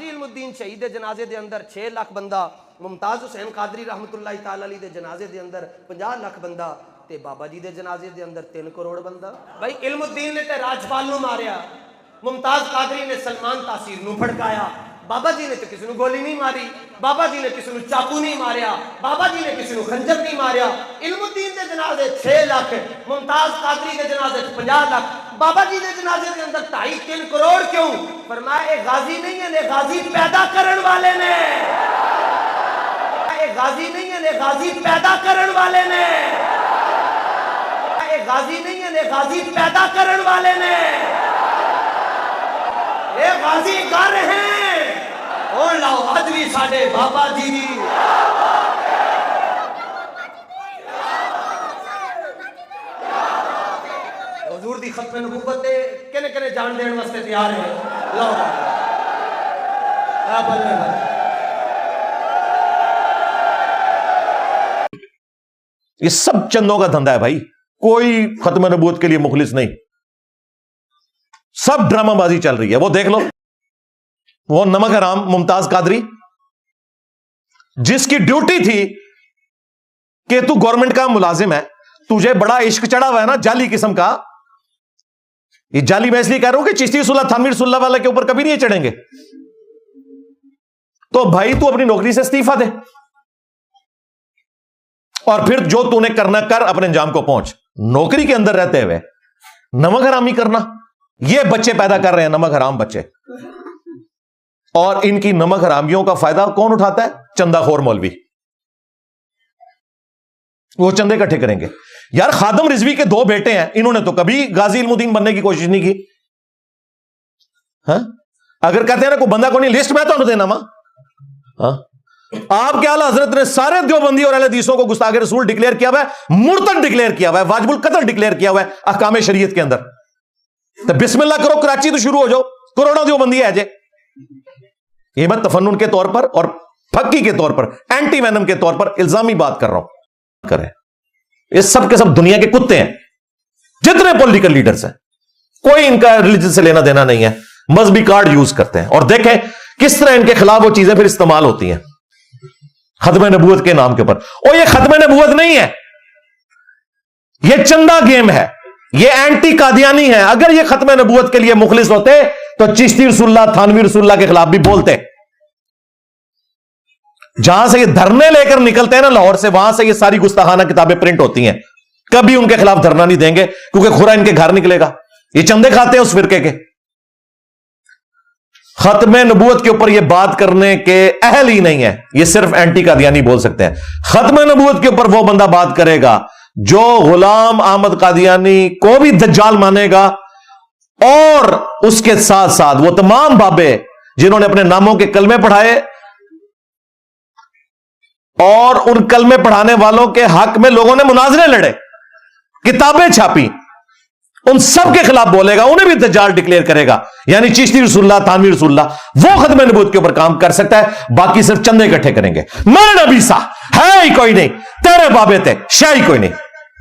غازی علم الدین شہید دے جنازے دے اندر 6 لاکھ بندہ، ممتاز حسین قادری رحمت اللہ تعالی علیہ دے جنازے دے اندر 50 لاکھ بندہ، تے بابا جی دے جنازے دے اندر 3 کروڑ بندہ۔ بھائی علم الدین نے تے راجپال نو ماریا، ممتاز قادری نے سلمان تاثیر نو پھڑکایا، بابا جی نے تو کسی نو گولی نہیں ماری، بابا جی نے کسی نو چاقو نہیں ماریا، بابا جی نے کسی نو خنجر نہیں ماریا۔ علم الدین دے جنازے 6 لاکھ، ممتاز قادری دے جنازے 50 لاکھ، بابا جی دے جنازے دے اندر 2.5-3 کروڑ کیوں؟ فرمایا اے غازی نہیں ہیں، غازی پیدا کرن والے نے، اے غازی نہیں ہیں، غازی پیدا کرن والے نے، اے غازی نہیں ہیں، غازی پیدا کرن والے نے، اے غازی کر رہے ہیں اور لاؤ آج بھی ساڑھے بابا جی دی حضور دی ختم نبوت دے کنے کنے جان دین واسطے تیار ہے۔ لاؤ بلے بلے یہ سب چندوں کا دھندا ہے بھائی، کوئی ختم نبوت کے لیے مخلص نہیں، سب ڈرامہ بازی چل رہی ہے۔ وہ دیکھ لو، وہ نمک حرام ممتاز قادری جس کی ڈیوٹی تھی کہ تو گورنمنٹ کا ملازم ہے، تجھے بڑا عشق چڑھا ہوا ہے نا جعلی قسم کا، یہ جعلی میں اس لیے کہہ رہا ہوں کہ چشتی رسول اللہ تھانوی رسول اللہ والے کے اوپر کبھی نہیں چڑھیں گے، تو بھائی تو اپنی نوکری سے استعفیٰ دے اور پھر جو تو نے کرنا کر، اپنے انجام کو پہنچ۔ نوکری کے اندر رہتے ہوئے نمک حرامی کرنا، یہ بچے پیدا کر رہے ہیں نمک حرام بچے، اور ان کی نمک حرامیوں کا فائدہ کون اٹھاتا ہے؟ چندہ خور مولوی، وہ چندے اکٹھے کریں گے۔ یار خادم رضوی کے 2 بیٹے ہیں، انہوں نے تو کبھی غازی علم الدین بننے کی کوشش نہیں کی۔ ہاں اگر کہتے ہیں نا کوئی بندہ کو نہیں، لسٹ میں تو دینا ماں۔ ہاں آپ کے اعلیٰ حضرت نے سارے دیوبندی اور اہل حدیثوں کو گستاخ رسول ڈکلیئر کیا ہوا ہے، مرتد ڈکلیئر کیا ہوا ہے، واجب القتل ڈکلیئر کیا ہوا ہے احکام شریعت کے اندر۔ تو بسم اللہ کرو، کراچی تو شروع ہو جاؤ، کروڑوں دیوبندی ہے جے۔ یہ میں تفنن کے طور پر اور پھکی کے طور پر، اینٹی وینم کے طور پر الزامی بات کر رہا ہوں کریں، یہ سب کے سب دنیا کے کتے ہیں، جتنے پولیٹیکل لیڈرز ہیں، کوئی ان کا ریلیجن سے لینا دینا نہیں ہے، مذہبی کارڈ یوز کرتے ہیں۔ اور دیکھیں کس طرح ان کے خلاف وہ چیزیں پھر استعمال ہوتی ہیں ختم نبوت کے نام کے اوپر۔ اور یہ ختم نبوت نہیں ہے، یہ چندہ گیم ہے، یہ اینٹی قادیانی ہے۔ اگر یہ ختم نبوت کے لیے مخلص ہوتے تو چشتی رسول اللہ تھانوی رسول اللہ کے خلاف بھی بولتے۔ جہاں سے یہ دھرنے لے کر نکلتے ہیں نا لاہور سے، وہاں سے یہ ساری گستاخانہ کتابیں پرنٹ ہوتی ہیں، کبھی ان کے خلاف دھرنا نہیں دیں گے کیونکہ خورا ان کے گھر نکلے گا، یہ چندے کھاتے ہیں اس فرقے کے۔ ختم نبوت کے اوپر یہ بات کرنے کے اہل ہی نہیں ہے، یہ صرف اینٹی قادیانی بول سکتے ہیں۔ ختم نبوت کے اوپر وہ بندہ بات کرے گا جو غلام احمد قادیانی کو بھی دجال مانے گا، اور اس کے ساتھ ساتھ وہ تمام بابے جنہوں نے اپنے ناموں کے کلمے پڑھائے اور ان کلمے پڑھانے والوں کے حق میں لوگوں نے مناظرے لڑے، کتابیں چھاپی، ان سب کے خلاف بولے گا، انہیں بھی دجال ڈکلیئر کرے گا۔ یعنی چشتی رسول اللہ تھانوی رسول اللہ وہ ختم نبوت کے اوپر کام کر سکتا ہے، باقی صرف چندے اکٹھے کریں گے۔ میرے نبی سا ہے ہی کوئی نہیں، تیرے بابے تھے شاہی کوئی نہیں،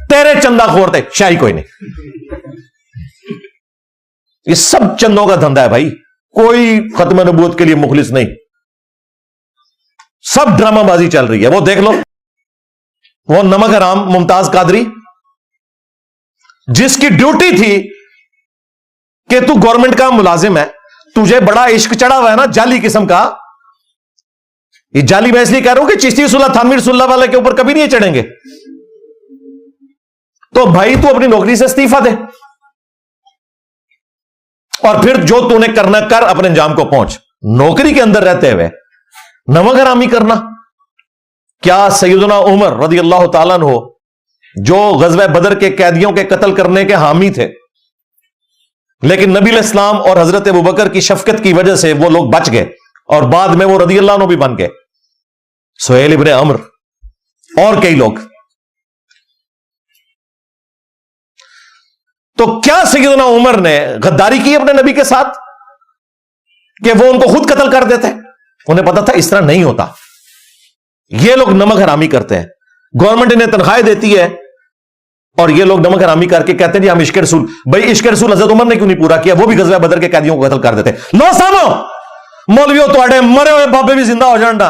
تیرے چندہ خور تھے شاہی کوئی نہیں۔ یہ سب چندوں کا دھندا ہے بھائی، کوئی ختم نبوت کے لیے مخلص نہیں، سب ڈرامہ بازی چل رہی ہے۔ وہ دیکھ لو، وہ نمک حرام ممتاز قادری جس کی ڈیوٹی تھی کہ تو گورنمنٹ کا ملازم ہے، تجھے بڑا عشق چڑھا ہوا ہے نا جعلی قسم کا، یہ جعلی میں اس لیے کہہ رہا ہوں کہ چشتی رسول اللہ تھانوی رسول اللہ والے کے اوپر کبھی نہیں چڑھیں گے، تو بھائی تو اپنی نوکری سے استعفیٰ دے اور پھر جو تو نے کرنا کر، اپنے انجام کو پہنچ۔ نوکری کے اندر رہتے ہوئے نمک حرامی کرنا، کیا سیدنا عمر رضی اللہ تعالیٰ عنہ جو غزوہ بدر کے قیدیوں کے قتل کرنے کے حامی تھے، لیکن نبی علیہ السلام اور حضرت ابوبکر کی شفقت کی وجہ سے وہ لوگ بچ گئے اور بعد میں وہ رضی اللہ عنہ بھی بن گئے، سہیل ابن عمر اور کئی لوگ، تو کیا سیدنا عمر نے غداری کی اپنے نبی کے ساتھ کہ وہ ان کو خود قتل کر دیتے؟ انہیں پتا تھا اس طرح نہیں ہوتا، یہ لوگ نمک حرامی کرتے ہیں، گورنمنٹ انہیں تنخواہیں دیتی ہے اور یہ لوگ نمک حرامی کر کے کہتے ہیں جی ہم عشق رسول، بھائی عشق رسول حضرت عمر نے کیوں نہیں پورا کیا؟ وہ بھی غزوہ بدر کے قیدیوں کو قتل کر دیتے۔ لو سامو، ਮੌਲਵੀਓ ਤੁਹਾਡੇ ਮਰੇ ਹੋਏ ਬਾਬੇ ਵੀ ਜ਼ਿੰਦਾ ਹੋ ਜਾਣ ਨਾ,